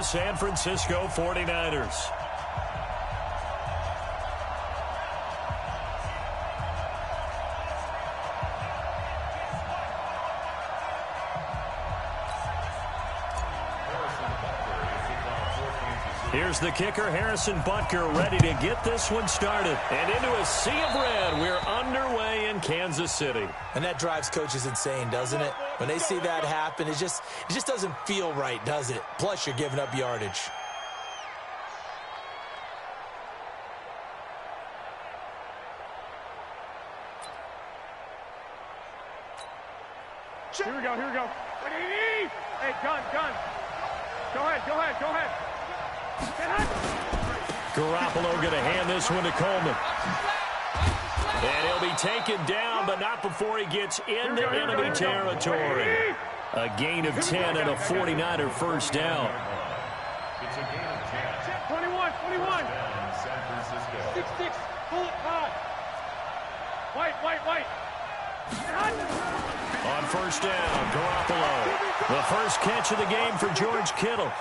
San Francisco 49ers. Here's the kicker, Harrison Butker, ready to get this one started. And into a sea of red, we're underway in Kansas City. And that drives coaches insane, doesn't it? When they see that happen, it just doesn't feel right, does it? Plus, you're giving up yardage. Here we go. Hey, gun. Go ahead. Garoppolo going to hand this one to Coleman. And he'll be taken down, but not before he gets into enemy territory. A gain of 10 and a 49er first down. It's a gain of 10. 21. 6-6. Pull it high. White. On first down, Garoppolo. The first catch of the game for George Kittle.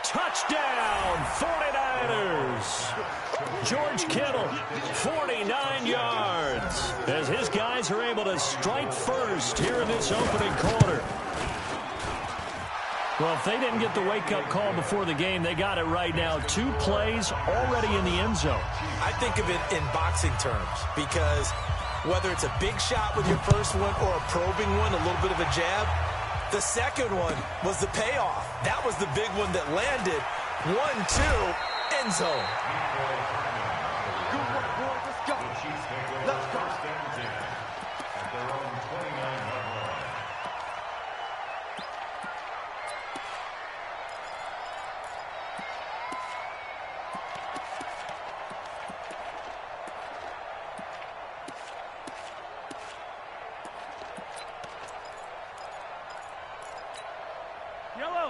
Touchdown, 49ers. George Kittle, 49 yards. As his guys are able to strike first here in this opening quarter. Well, if they didn't get the wake-up call before the game, they got it right now. 2 plays already in the end zone. I think of it in boxing terms because whether it's a big shot with your first one or a probing one, a little bit of a jab, the second one was the payoff. That was the big one that landed. 1-2, end zone. Good work, boy. Let's go.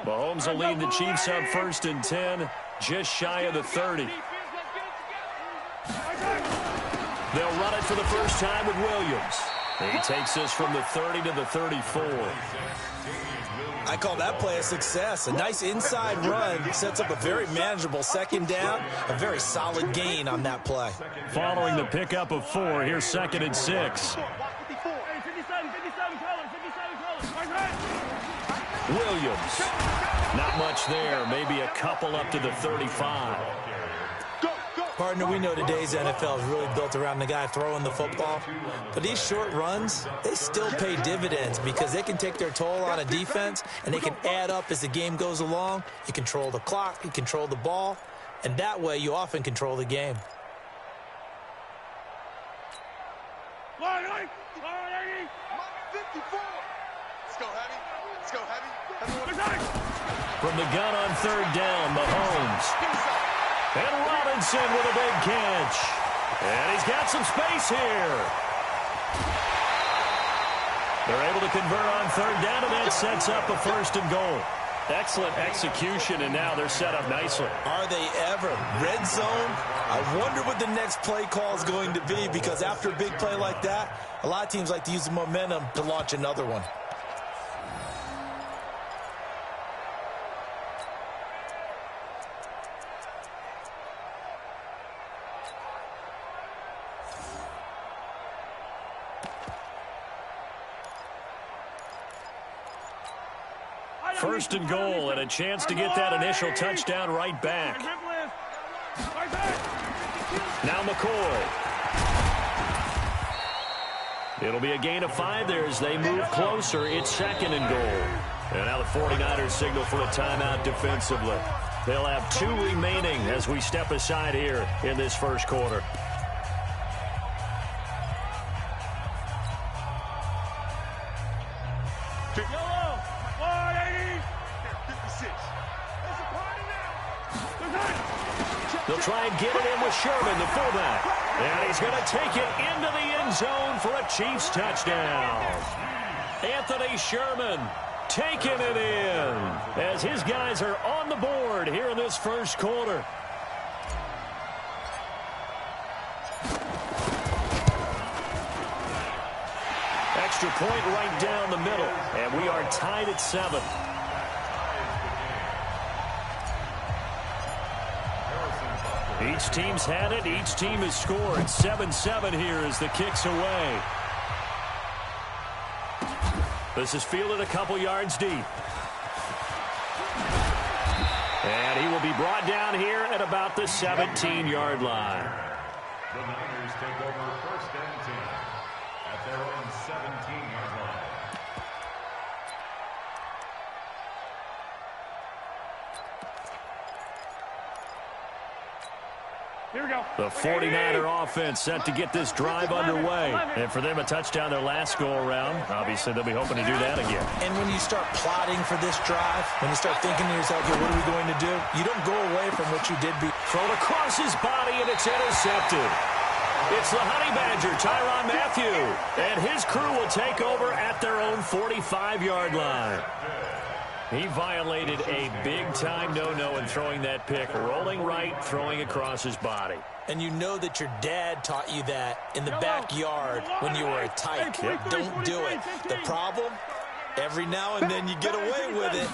Mahomes will lead the Chiefs up first and 10, just shy of the 30. They'll run it for the first time with Williams. He takes this from the 30 to the 34. I call that play a success. A nice inside run sets up a very manageable second down, a very solid gain on that play. Following the pickup of 4, here's 2nd and 6. Williams. Not much there. Maybe a couple up to the 35. Partner, we know today's NFL is really built around the guy throwing the football. But these short runs, they still pay dividends because they can take their toll on a defense and they can add up as the game goes along. You control the clock, you control the ball, and that way you often control the game. From the gun on 3rd down, Mahomes. And Robinson with a big catch. And he's got some space here. They're able to convert on 3rd down, and that sets up a 1st and goal. Excellent execution, and now they're set up nicely. Are they ever? Red zone? I wonder what the next play call is going to be because after a big play like that, a lot of teams like to use the momentum to launch another one. First and goal, and a chance to get that initial touchdown right back. Now McCoy. It'll be a gain of 5 there as they move closer. It's 2nd and goal. And now the 49ers signal for a timeout defensively. They'll have 2 remaining as we step aside here in this first quarter. They'll try and get it in with Sherman, the fullback. And he's going to take it into the end zone for a Chiefs touchdown. Anthony Sherman taking it in as his guys are on the board here in this first quarter. Extra point right down the middle, and we are tied at 7. Each team's had it. Each team has scored. 7-7 here as the kick's away. This is fielded a couple yards deep. And he will be brought down here at about the 17-yard line. The Niners take over 1st and 10 at their own 17-yard line. Here we go. The 49er offense set to get this drive underway. And for them, a touchdown their last go-around. Obviously, they'll be hoping to do that again. And when you start plotting for this drive, when you start thinking to yourself, okay, what are we going to do? You don't go away from what you did. Thrown across his body, and it's intercepted. It's the Honey Badger, Tyrann Mathieu. And his crew will take over at their own 45-yard line. He violated a big-time no-no in throwing that pick. Rolling right, throwing across his body. And you know that your dad taught you that in the backyard when you were a tyke. Don't do it. The problem, every now and then you get away with it.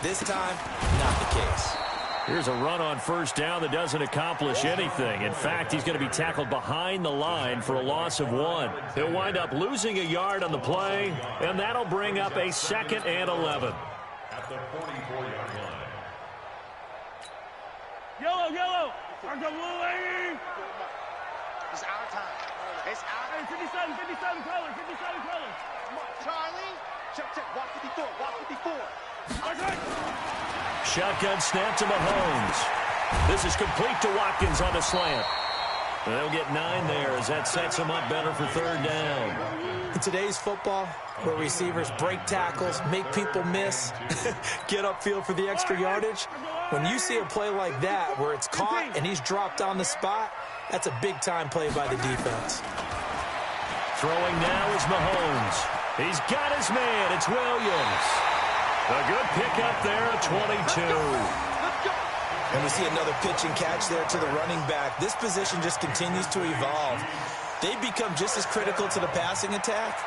This time, not the case. Here's a run on 1st down that doesn't accomplish anything. In fact, he's going to be tackled behind the line for a loss of 1. He'll wind up losing a yard on the play, and that'll bring up a 2nd and 11. At the 44-yard line. Yellow, yellow. Our blue lady. It's our time. It's our Hey, 57 colors, 57 colors. Come on, Charlie. Check, check. Walk 54, walk 54. Shotgun snap to Mahomes. This is complete to Watkins on the slant. They'll get 9 there as that sets him up better for 3rd down. In today's football, where receivers break tackles, make people miss, get upfield for the extra yardage, when you see a play like that where it's caught and he's dropped on the spot, that's a big-time play by the defense. Throwing now is Mahomes. He's got his man. It's Williams. A good pickup there at 22. And we see another pitch and catch there to the running back. This position just continues to evolve. They become just as critical to the passing attack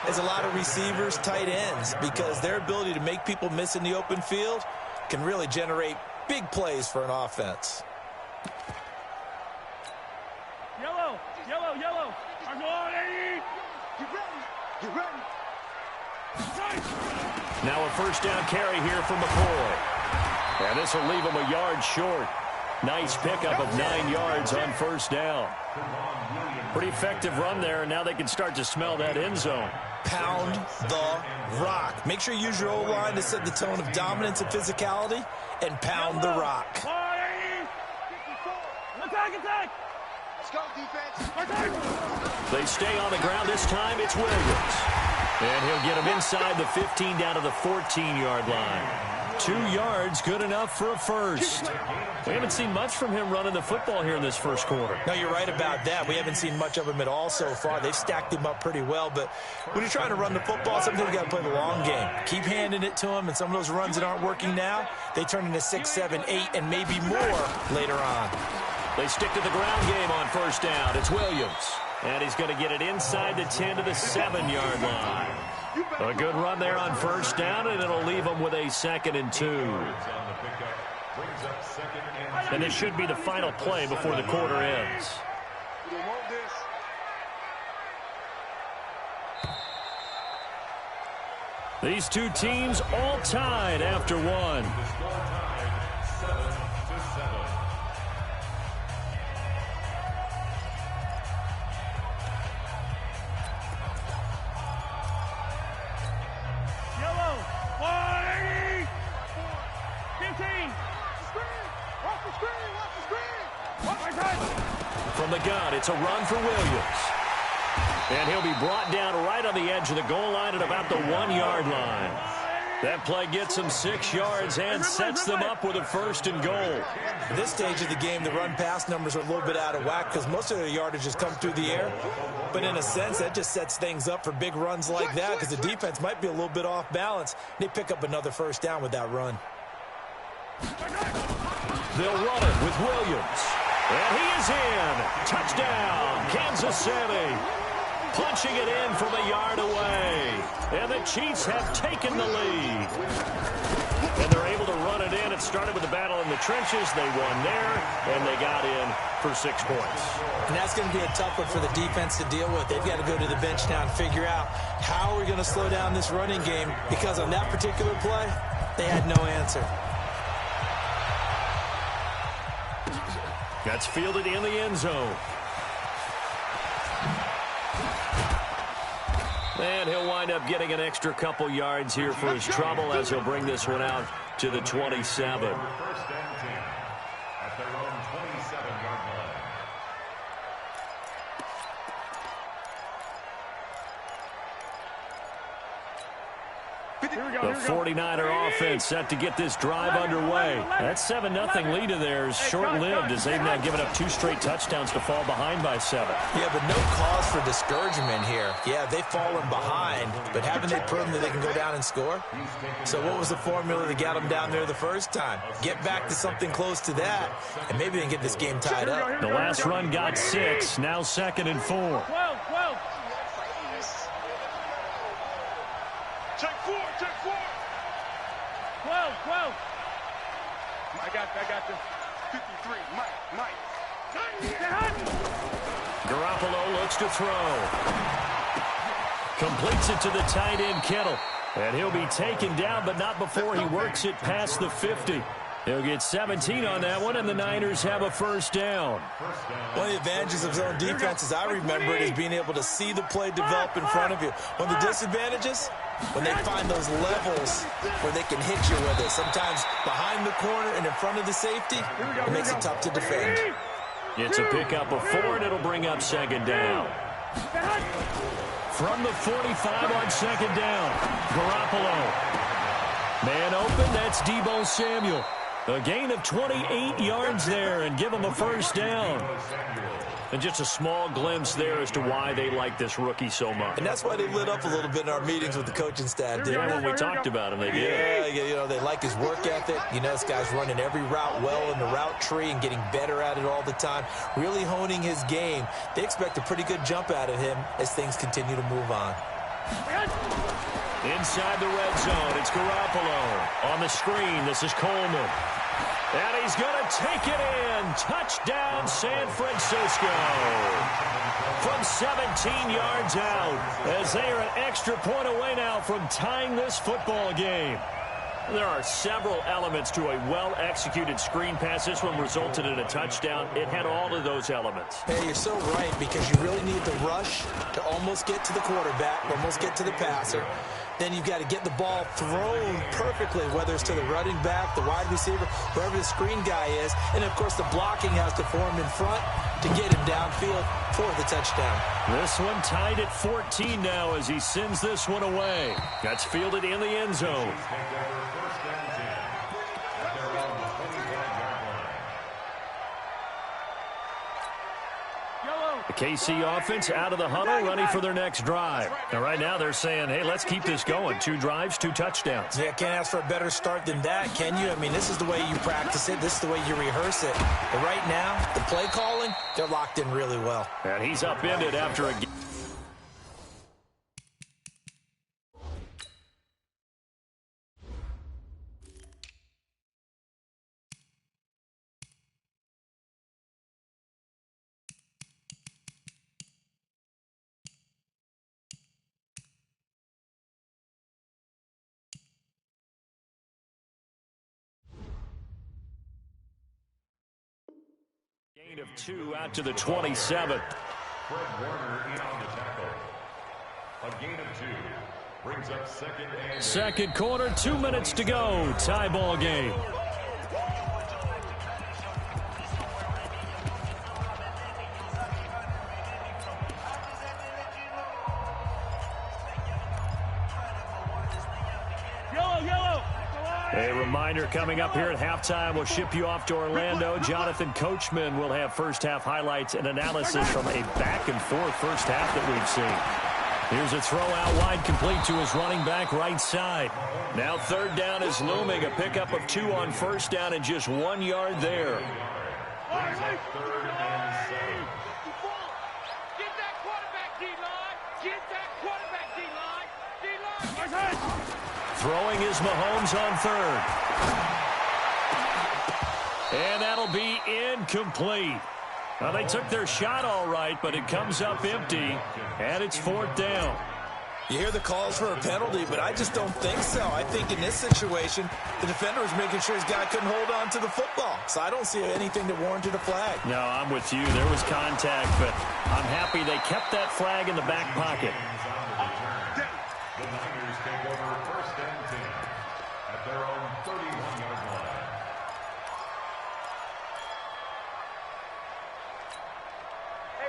as a lot of receivers, tight ends, because their ability to make people miss in the open field can really generate big plays for an offense. Yellow, yellow, yellow. Our goal, Eddie. Get ready. Get ready. Now a 1st down carry here from McCoy. And this will leave him a yard short. Nice pickup of 9 yards on 1st down. Pretty effective run there, and now they can start to smell that end zone. Pound the rock. Make sure you use your O-line to set the tone of dominance and physicality, and pound the rock. Attack, attack. Let's go, defense. They stay on the ground. This time it's Williams. And he'll get him inside the 15 down to the 14-yard line. 2 yards, good enough for a first. We haven't seen much from him running the football here in this first quarter. No, you're right about that. We haven't seen much of him at all so far. They've stacked him up pretty well, but when you're trying to run the football, sometimes you got to play the long game. Keep handing it to him, and some of those runs that aren't working now, they turn into 6, 7, 8, and maybe more later on. They stick to the ground game on 1st down. It's Williams. And he's going to get it inside the 10 to the 7-yard line. A good run there on 1st down, and it'll leave them with a 2nd and 2. And this should be the final play before the quarter ends. These two teams all tied after 1. From the gun, it's a run for Williams. And he'll be brought down right on the edge of the goal line at about the 1-yard line. That play gets them 6 yards and sets them up with a 1st and goal. At this stage of the game, the run-pass numbers are a little bit out of whack because most of their yardage has come through the air. But in a sense, that just sets things up for big runs like that because the defense might be a little bit off balance. They pick up another 1st down with that run. They'll run it with Williams. And he is in. Touchdown, Kansas City. Punching it in from a yard away. And the Chiefs have taken the lead. And they're able to run it in And it started with a battle in the trenches. They won there, and they got in for 6 points. And that's going to be a tough one for the defense to deal with. They've got to go to the bench now and figure out how we're going to slow down this running game, because on that particular play, they had no answer. That's fielded in the end zone. And he'll wind up getting an extra couple yards here for his trouble as he'll bring this one out to the 27. First and 10 at their own 27-yard line. The 49er offense set to get this drive underway. That 7-0 lead of theirs short-lived as they've now given up 2 straight touchdowns to fall behind by 7. Yeah, but no cause for discouragement here. Yeah, they've fallen behind, but haven't they proven that they can go down and score? So what was the formula that got them down there the first time? Get back to something close to that, and maybe they can get this game tied up. The last run got 6, now 2nd and 4. 12. Check 4. 12. I got the 53. Mike. Garoppolo looks to throw. Completes it to the tight end, Kittle. And he'll be taken down, but not before he works it past the 50. He'll get 17 on that one, and the Niners have a first down. One of the advantages of zone defense, as I remember it, is being able to see the play develop in front of you. One of the disadvantages, when they find those levels where they can hit you with it, sometimes behind the corner and in front of the safety, it makes it tough to defend. It's a pickup of 4, and it'll bring up 2nd down. From the 45 on 2nd down, Garoppolo. Man open, that's Deebo Samuel. A gain of 28 yards there and give him a first down. And just a small glimpse there as to why they like this rookie so much. And that's why they lit up a little bit in our meetings with the coaching staff. Yeah, when we talked about him, they did. Yeah, you know, they like his work ethic. You know, this guy's running every route well in the route tree and getting better at it all the time, really honing his game. They expect a pretty good jump out of him as things continue to move on. Inside the red zone, it's Garoppolo. On the screen, this is Coleman. And he's going to take it in. Touchdown, San Francisco. From 17 yards out, as they are an extra point away now from tying this football game. There are several elements to a well-executed screen pass. This one resulted in a touchdown. It had all of those elements. Hey, you're so right, because you really need the rush to almost get to the quarterback, almost get to the passer. Then you've got to get the ball thrown perfectly, whether it's to the running back, the wide receiver, whoever the screen guy is. And, of course, the blocking has to form in front to get him downfield for the touchdown. This one tied at 14 now as he sends this one away. That's fielded in the end zone. The KC offense out of the huddle, ready for their next drive. And right now they're saying, hey, let's keep this going. 2 drives, 2 touchdowns. Yeah, can't ask for a better start than that, can you? I mean, this is the way you practice it. This is the way you rehearse it. But right now, the play calling, they're locked in really well. And he's upended after a... Gain of 2 out to the 27. Fred Warner in on the tackle. A gain of 2 brings up 2nd and... Second quarter, 2 minutes to go. Tie ball game. A reminder coming up here at halftime, we'll ship you off to Orlando. Jonathan Coachman will have first-half highlights and analysis from a back-and-forth first half that we've seen. Here's a throw out wide, complete to his running back right side. Now 3rd down is looming, a pickup of 2 on first down and just 1 yard there. Get that quarterback, D-line. Get that quarterback, D-line. D-line. Throwing is Mahomes on 3rd. be incomplete. Well, they took their shot all right, but it comes up empty, and it's 4th down. You hear the calls for a penalty, but I just don't think so. I think in this situation, the defender was making sure his guy couldn't hold on to the football. So I don't see anything that warranted a flag. No, I'm with you. There was contact, but I'm happy they kept that flag in the back pocket. The Niners take over 1st and 10 at their own 31-yard line.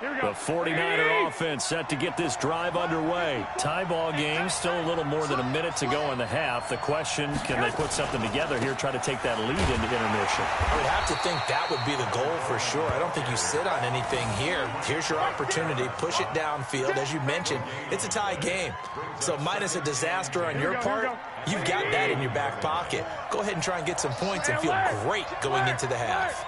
The 49er offense set to get this drive underway. Tie ball game, still a little more than a minute to go in the half. The question, can they put something together here, try to take that lead into intermission? I would have to think that would be the goal for sure. I don't think you sit on anything here. Here's your opportunity. Push it downfield. As you mentioned, it's a tie game. So minus a disaster on your part, you've got that in your back pocket. Go ahead and try and get some points and feel great going into the half.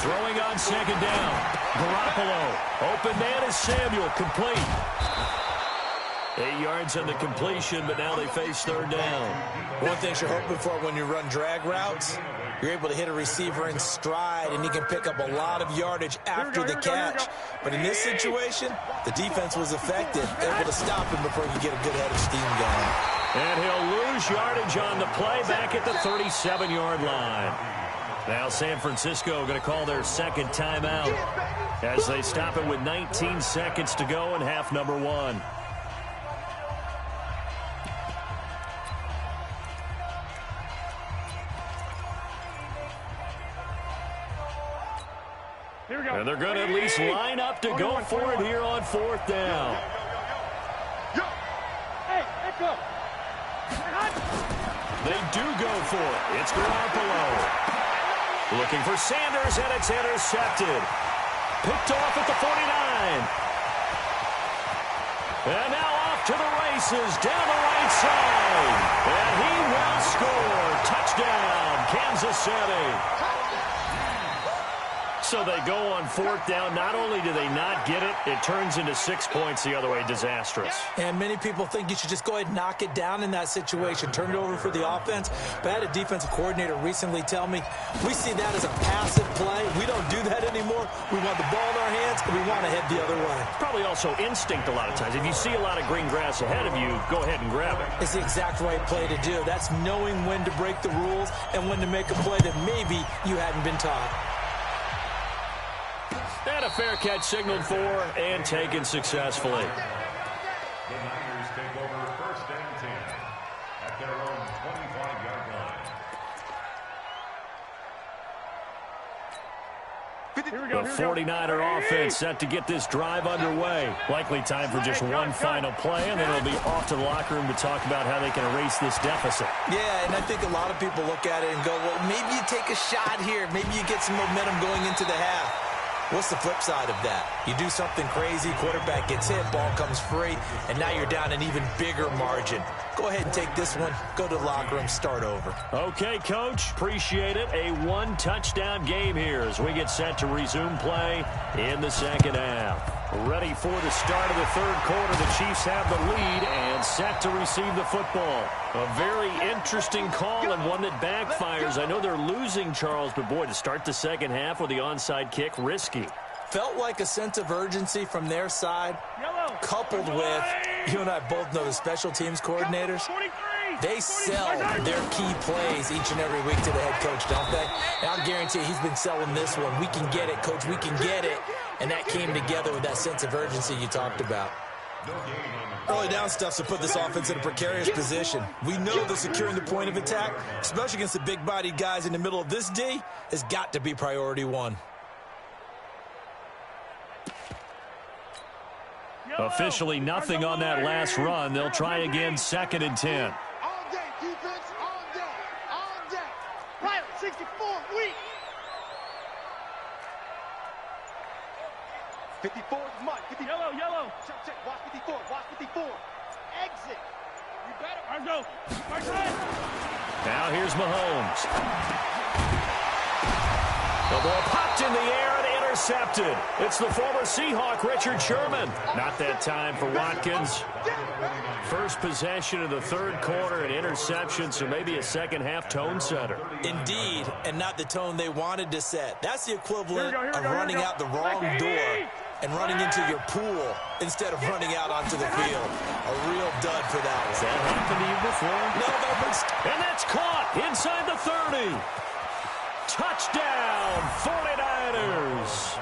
Throwing on 2nd down. Garoppolo. Open man is Samuel. Complete. 8 yards on the completion, but now they face 3rd down. One thing you're hoping for when you run drag routes, you're able to hit a receiver in stride, and he can pick up a lot of yardage after the catch. But in this situation, the defense was effective, able to stop him before you get a good head of steam going. And he'll lose yardage on the play back at the 37-yard line. Now San Francisco going to call their 2nd timeout as they stop it with 19 seconds to go in half number 1. And they're going to at least line up to go for it here on 4th down. They do go for it. It's Garoppolo. Looking for Sanders, and it's intercepted. Picked off at the 49. And now off to the races down the right side. And he will score. Touchdown, Kansas City. So they go on 4th down. Not only do they not get it, it turns into 6 points the other way. Disastrous. And many people think you should just go ahead and knock it down in that situation. Turn it over for the offense. But I had a defensive coordinator recently tell me, we see that as a passive play. We don't do that anymore. We want the ball in our hands, and we want to head the other way. Probably also instinct a lot of times. If you see a lot of green grass ahead of you, go ahead and grab it. It's the exact right play to do. That's knowing when to break the rules and when to make a play that maybe you hadn't been taught. And a fair catch signaled for and taken successfully. The Niners take over 1st and 10 at their own 25-yard line. The 49er offense set to get this drive underway. Likely time for just one final play, and then it'll be off to the locker room to talk about how they can erase this deficit. Yeah, and I think a lot of people look at it and go, well, maybe you take a shot here. Maybe you get some momentum going into the half. What's the flip side of that? You do something crazy, quarterback gets hit, ball comes free, and now you're down an even bigger margin. Go ahead and take this one, go to the locker room, start over. Okay, Coach, appreciate it. A 1-touchdown game here as we get set to resume play in the 2nd half. Ready for the start of the 3rd quarter. The Chiefs have the lead and set to receive the football. A very interesting call and one that backfires. I know they're losing, Charles, but boy, to start the 2nd half with the onside kick, risky. Felt like a sense of urgency from their side, coupled with, you and I both know the special teams coordinators, they sell their key plays each and every week to the head coach, don't they? And I guarantee he's been selling this one. We can get it, coach, we can get it. And that came together with that sense of urgency you talked about. Early down stuff's to put this offense in a precarious position. We know that securing the point of attack, especially against the big-bodied guys in the middle of this D, has got to be priority one. Officially nothing on that last run. They'll try again, 2nd and 10. All day, defense, all day, all day. Pilot 64, weak. 54 is Mike. Yellow. Check. Watch 54. Watch 54. Exit. You better. Go. Now here's Mahomes. The ball popped in the air and intercepted. It's the former Seahawk, Richard Sherman. Not that time for Watkins. First possession of the third quarter, an interception, so maybe a second-half tone setter. Indeed, and not the tone they wanted to set. That's the equivalent of running out the wrong door and running into your pool instead of running out onto the field. A real dud for that one. Has that happened to you before? No, and that's caught inside the 30. Touchdown, 49ers.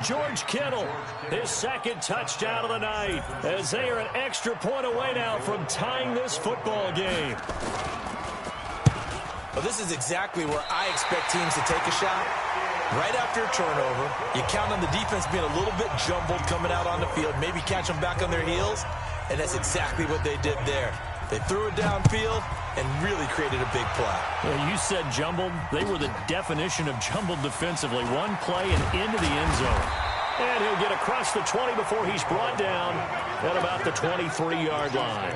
George Kittle, his second touchdown of the night, as they are an extra point away now from tying this football game. Well, this is exactly where I expect teams to take a shot. Right after a turnover, you count on the defense being a little bit jumbled coming out on the field, maybe catch them back on their heels, and that's exactly what they did there. They threw it downfield and really created a big play. Well, you said jumbled. They were the definition of jumbled defensively. One play and into the end zone. And he'll get across the 20 before he's brought down at about the 23-yard line.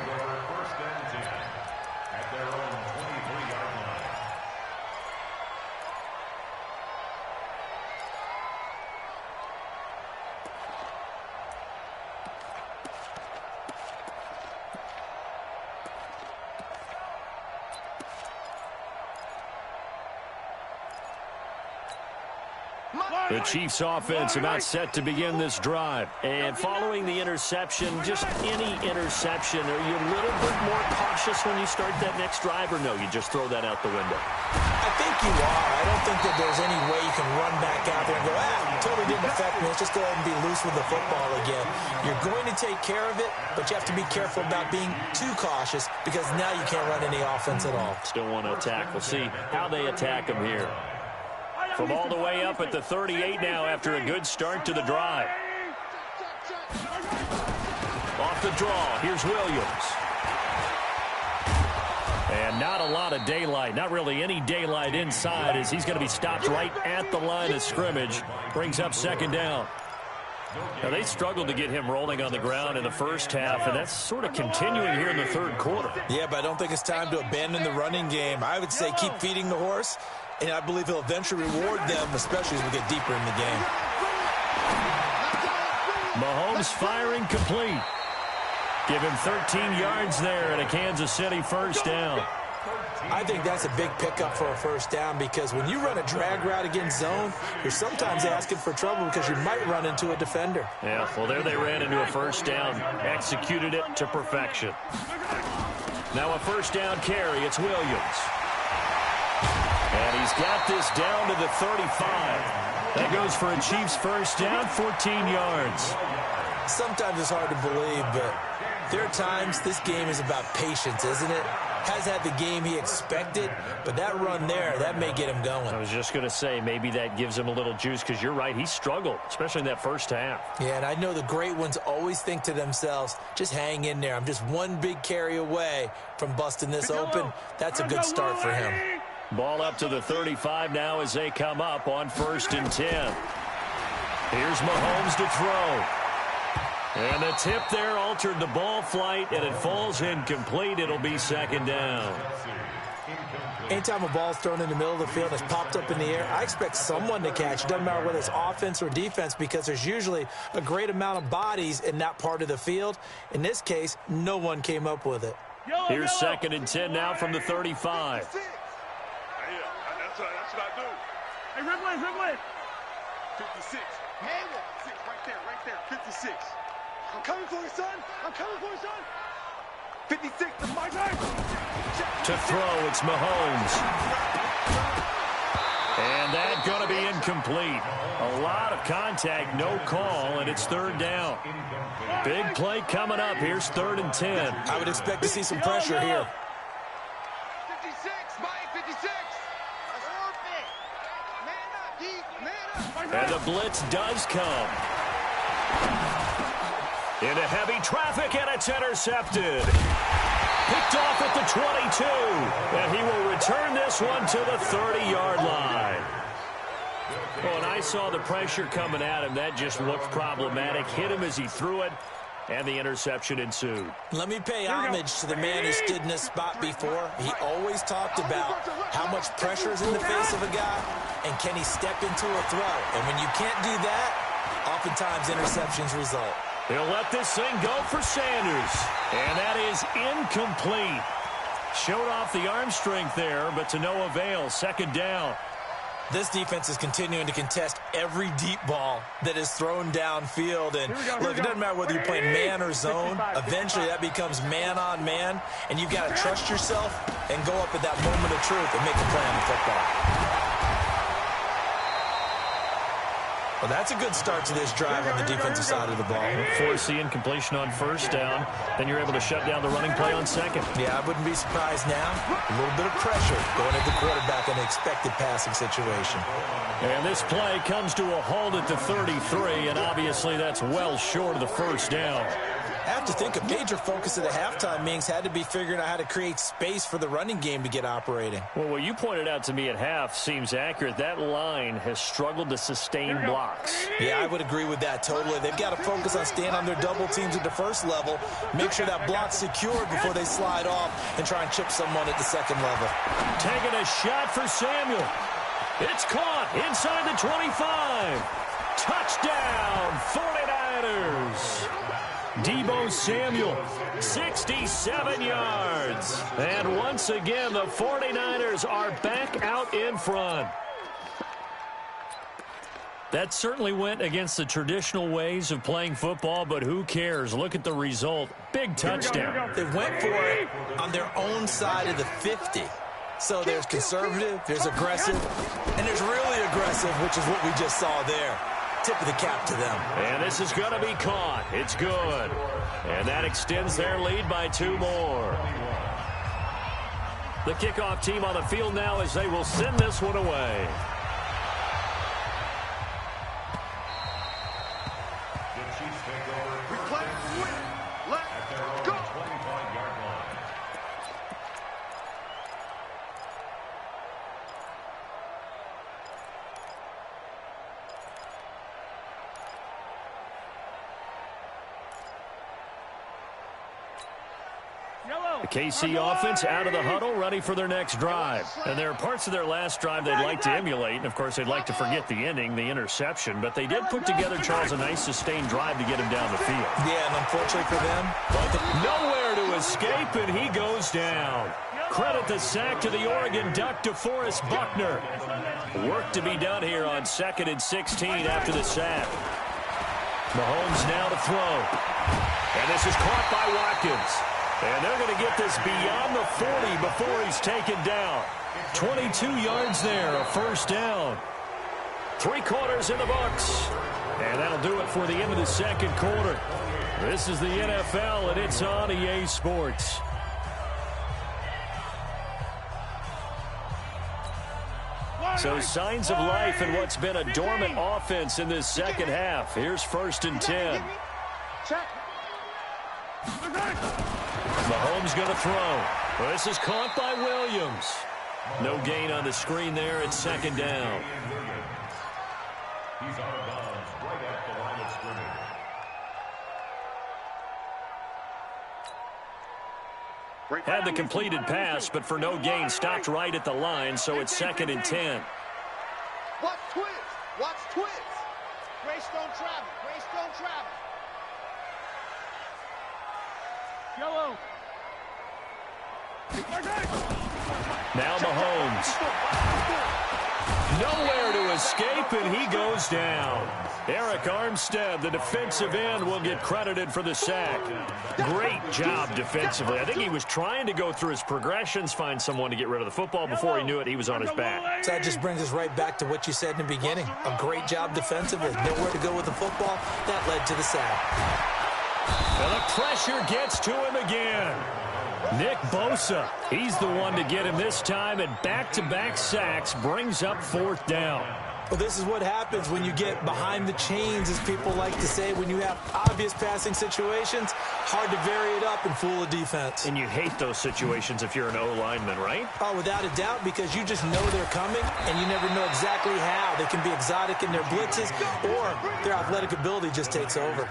The Chiefs offense about set to begin this drive. And following the interception, just any interception, are you a little bit more cautious when you start that next drive, or no, you just throw that out the window? I think you are. I don't think that there's any way you can run back out there and go, totally didn't affect me. Let's just go ahead and be loose with the football again. You're going to take care of it, but you have to be careful about being too cautious because now you can't run any offense at all. Still want to attack. We'll see how they attack them here. From all the way up at the 38 now after a good start to the drive. Off the draw, here's Williams. And not a lot of daylight, not really any daylight inside as he's going to be stopped right at the line of scrimmage. Brings up second down. Now, they struggled to get him rolling on the ground in the first half, and that's sort of continuing here in the third quarter. Yeah, but I don't think it's time to abandon the running game. I would say keep feeding the horse. And I believe he'll eventually reward them, especially as we get deeper in the game. Mahomes firing complete. Give him 13 yards there and a Kansas City first down. I think that's a big pickup for a first down because when you run a drag route against zone, you're sometimes asking for trouble because you might run into a defender. Yeah, well, there they ran into a first down. Executed it to perfection. Now a first down carry. It's Williams. And he's got this down to the 35. That goes for a Chiefs first down, 14 yards. Sometimes it's hard to believe, but there are times this game is about patience, isn't it? Has had the game he expected, but that run there, that may get him going. I was just going to say, maybe that gives him a little juice because you're right, he struggled, especially in that first half. Yeah, and I know the great ones always think to themselves, just hang in there. I'm just one big carry away from busting this open. That's a good start for him. Ball up to the 35 now as they come up on 1st and 10. Here's Mahomes to throw. And the tip there altered the ball flight, and it falls incomplete. It'll be second down. Anytime a ball's thrown in the middle of the field and it's popped up in the air, I expect someone to catch. It doesn't matter whether it's offense or defense because there's usually a great amount of bodies in that part of the field. In this case, no one came up with it. Here's 2nd and 10 now from the 35. That's what I do. Hey, Ridley. 56. Hey, 6 right there. 56. I'm coming for you, son. 56, that's my time. To throw, it's Mahomes. And that's going to be incomplete. A lot of contact, no call, and it's 3rd down. Big play coming up. Here's 3rd and 10. I would expect to see some pressure here. 56, Mike, 56. And the blitz does come. Into heavy traffic, and it's intercepted. Picked off at the 22. And he will return this one to the 30-yard line. Well, and I saw the pressure coming at him. That just looked problematic. Hit him as he threw it. and the interception ensued. Let me pay homage to the man who stood in this spot before. He always talked about how much pressure is in the face of a guy, and can he step into a throw. And when you can't do that, oftentimes interceptions result. He'll let this thing go for Sanders, and that is incomplete. Showed off the arm strength there, but to no avail. Second down. This defense is continuing to contest every deep ball that is thrown downfield. And look, it doesn't matter whether you're playing man or zone. Eventually, that becomes man-on-man, and you've got to trust yourself and go up at that moment of truth and make a play on the football. Well, that's a good start to this drive on the defensive side of the ball. Force the incompletion on first down. Then you're able to shut down the running play on second. Yeah, I wouldn't be surprised now. A little bit of pressure going at the quarterback in an expected passing situation. And this play comes to a halt at the 33, and obviously that's well short of the first down. I have to think a major focus of the halftime meetings had to be figuring out how to create space for the running game to get operating. Well, what you pointed out to me at half seems accurate. That line has struggled to sustain blocks. Yeah, I would agree with that totally. They've got to focus on staying on their double teams at the first level, make sure that block's secured before they slide off and try and chip someone at the second level. Taking a shot for Samuel. It's caught inside the 25. Touchdown, 49ers. Deebo Samuel, 67 yards. And once again, the 49ers are back out in front. That certainly went against the traditional ways of playing football, but who cares? Look at the result. Big touchdown. They went for it on their own side of the 50. So there's conservative, there's aggressive, and there's really aggressive, which is what we just saw there. Tip of the cap to them. And this is going to be caught. It's good. And that extends their lead by 2 more. The kickoff team on the field now as they will send this one away. The Chiefs take over. Replay, win, let's go. 25-yard line. The KC offense out of the huddle, ready for their next drive. And there are parts of their last drive they'd like to emulate. And, of course, they'd like to forget the ending, the interception. But they did put together, Charles, a nice sustained drive to get him down the field. Yeah, and unfortunately for them, nowhere to escape, and he goes down. Credit the sack to the Oregon Duck, DeForest Buckner. Work to be done here on 2nd and 16 after the sack. Mahomes now to throw. And this is caught by Watkins. And they're going to get this beyond the 40 before he's taken down. 22 yards there, a first down. 3 quarters in the books. And that'll do it for the end of the second quarter. This is the NFL, and it's on EA Sports. So signs of life in what's been a dormant offense in this second half. Here's 1st and 10. Mahomes going to throw. Well, this is caught by Williams. No gain on the screen there. It's 2nd down. He's out of bounds right at the line of scrimmage. Had the completed pass, but for no gain, stopped right at the line, so it's 2nd and 10. Watch twist. Watch twist. Grace don't travel. Grace don't travel. Yellow. Now Mahomes. Nowhere to escape, and he goes down. Eric Armstead, the defensive end, will get credited for the sack. Great job defensively. I think he was trying to go through his progressions, find someone to get rid of the football. Before he knew it, he was on his back. So that just brings us right back to what you said in the beginning. A great job defensively. Nowhere to go with the football. That led to the sack. And the pressure gets to him again. Nick Bosa, he's the one to get him this time, and back-to-back sacks brings up 4th down. Well, this is what happens when you get behind the chains, as people like to say. When you have obvious passing situations, hard to vary it up and fool a defense. And you hate those situations if you're an O-lineman, right? Oh, without a doubt, because you just know they're coming, and you never know exactly how. They can be exotic in their blitzes, or their athletic ability just takes over.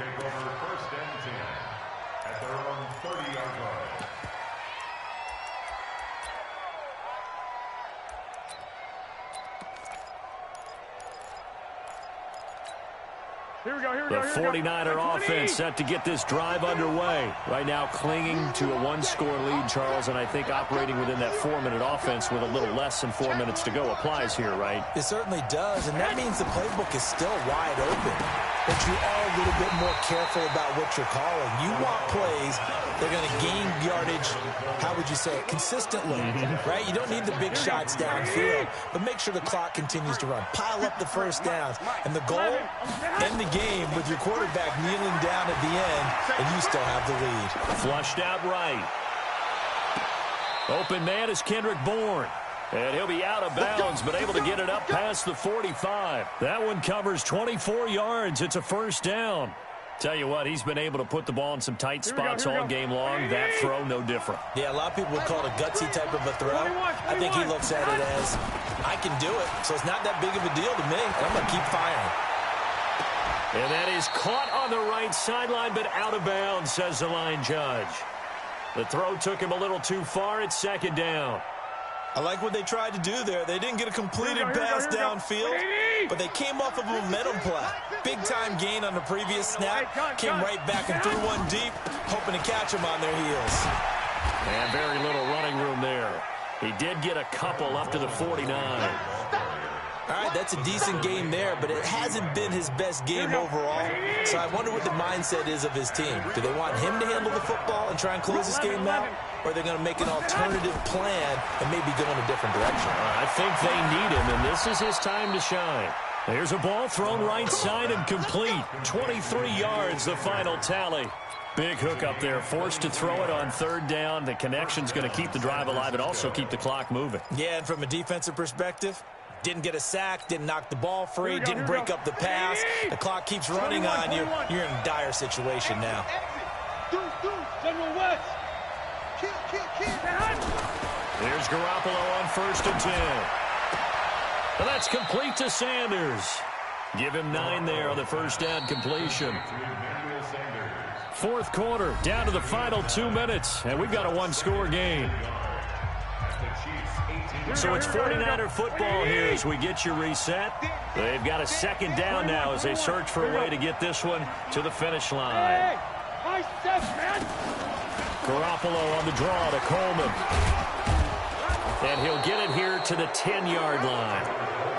The 49er offense set to get this drive underway. Right now clinging to a one-score lead, Charles, and I think operating within that 4-minute offense with a little less than 4 minutes to go applies here, right? It certainly does, and that means the playbook is still wide open. But you are a little bit more careful about what you're calling. You want plays that are going to gain yardage, how would you say it, consistently, right? You don't need the big shots downfield, but make sure the clock continues to run. Pile up the first downs. And the goal, end the game with your quarterback kneeling down at the end, and you still have the lead. Flushed out right. Open man is Kendrick Bourne. And he'll be out of bounds, but able to get it up past the 45. That one covers 24 yards. It's a first down. Tell you what, he's been able to put the ball in some tight spots all game long. That throw, no different. Yeah, a lot of people would call it a gutsy type of a throw. I think he looks at it as, I can do it, so it's not that big of a deal to me. I'm going to keep firing. And that is caught on the right sideline, but out of bounds, says the line judge. The throw took him a little too far. It's second down. I like what they tried to do there. They didn't get a completed pass downfield, but they came off of a momentum play. Big-time gain on the previous snap. Came right back and threw one deep, hoping to catch them on their heels. And very little running room there. He did get a couple up to the 49. All right, that's a decent game there, but it hasn't been his best game overall. So I wonder what the mindset is of his team. Do they want him to handle the football and try and close this game out? Or are they going to make an alternative plan and maybe go in a different direction? I think they need him, and this is his time to shine. There's a ball thrown right side and complete. 23 yards, the final tally. Big hook up there, forced to throw it on third down. The connection's going to keep the drive alive and also keep the clock moving. Yeah, and from a defensive perspective, didn't get a sack, didn't knock the ball free, didn't break up the pass. The clock keeps running on you. You're in a dire situation now. There's Garoppolo on 1st and 10. And that's complete to Sanders. Give him 9 there on the first down completion. Fourth quarter, down to the final 2 minutes, and we've got a one-score game. So it's 49er football here as we get you reset. They've got a second down now as they search for a way to get this one to the finish line. Garoppolo on the draw to Coleman. And he'll get it here to the 10-yard line.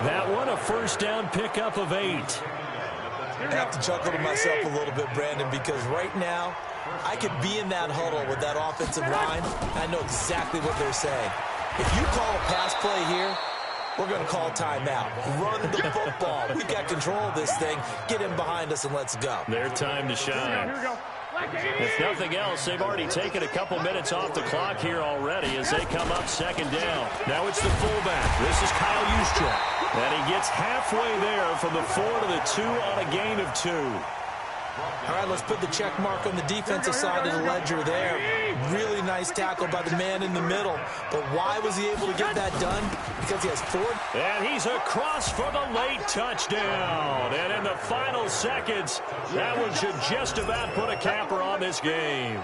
That one a first down pickup of 8. I have to chuckle to myself a little bit, Brandon, because right now I could be in that huddle with that offensive line, and I know exactly what they're saying. If you call a pass play here, we're going to call timeout. Run the football. We've got control of this thing. Get him behind us and let's go. Their time to shine. If nothing else, they've already taken a couple minutes off the clock here already as they come up second down. Now it's the fullback. This is Kyle Juszczyk. And he gets halfway there from the 4 to the 2 on a gain of 2. All right, let's put the check mark on the defensive side of the ledger there. Really nice tackle by the man in the middle. But why was he able to get that done? Because he has 4. And he's across for the late touchdown. And in the final seconds, that one should just about put a capper on this game.